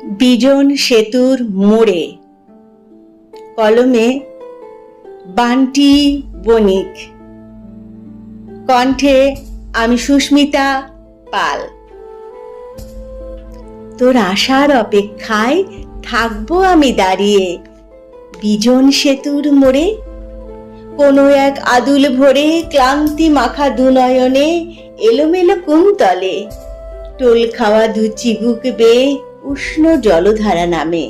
বিজন সেতুর মোড়ে। কলমে বান্টি বণিক, কণ্ঠে আমি সুস্মিতা পাল। তোর আসার অপেক্ষায় থাকবো আমি দাঁড়িয়ে বিজন সেতুর মোড়ে। কোনো এক আদুল ভোরে ক্লান্তি মাখা দুনয়নে এলোমেলো কুন্তলে টোল খাওয়া দু চিবুক বেয়ে উষ্ণ জলধারা নামে।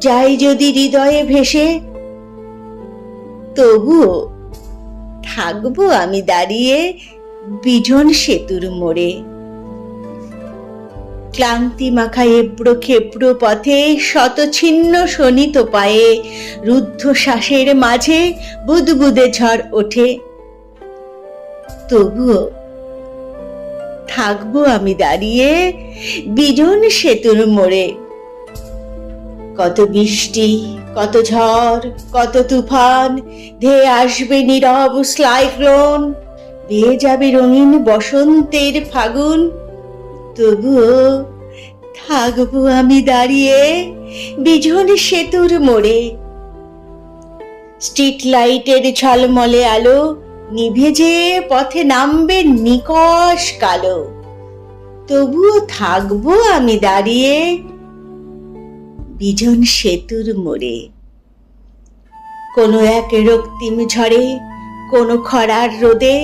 যাই যদি হৃদয়ে ভেসে, তবুও থাকবো আমি দাঁড়িয়ে বিজন সেতুর মোড়ে। ক্লান্তি মাখা এবড়ো খেবড়ো পথে শতছিন্ন শোণিত পায়ে রুদ্ধ শ্বাসের মাঝে বুদবুদে ঝড় ওঠে। তবুও থাকবো আমি দাঁড়িয়ে বিজন সেতুর মোড়ে। কত বৃষ্টি, কত ঝড়, কত তুফান ধেয়ে আসবে নীরব সাইক্লোন, বেয়ে যাবে রঙিন বসন্তের ফাগুন, তবুও থাকবো আমি দাঁড়িয়ে বিজন সেতুর মোড়ে। স্ট্রিট লাইটের ঝলমলে আলো নিভে যে পথে নামবে নিকষ কালো, তবুও থাকবো আমি দাঁড়িয়ে বিজন সেতুর মোড়ে। কোনো এক রক্তিম ঝড়ে, কোনো খরার রোদে,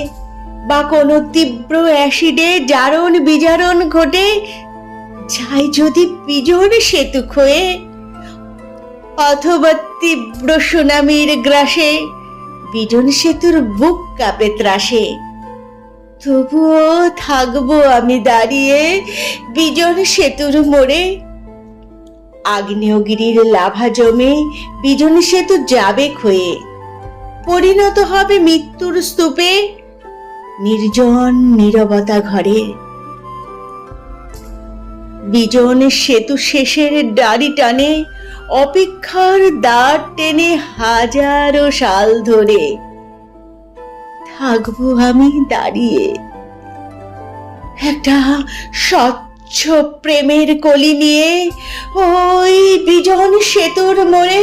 বা কোনো তীব্র অ্যাসিডে জারণ বিজারণ ঘটে যাই যদি বিজন সেতু ক্ষয়ে, অথবা তীব্র সুনামির গ্রাসে বিজন সেতুর বুক কাঁপে ত্রাসে, তবুও থাকবো আমি দাঁড়িয়ে বিজন সেতুর মোড়ে। আগ্নেয়গিরির লাভা জমে বিজন সেতু যাবে ক্ষয়ে, পরিণত হবে মৃত্যুর স্তূপে নির্জন নীরবতা ঘরে। বিজন সেতু শেষের ডাড়ি টানে অপেক্ষার দ্বার টেনে হাজারো সাল ধরে থাকবো আমি দাঁড়িয়ে একটা স্বচ্ছ প্রেমের কলি নিয়ে ওই বিজন সেতুর মোড়ে।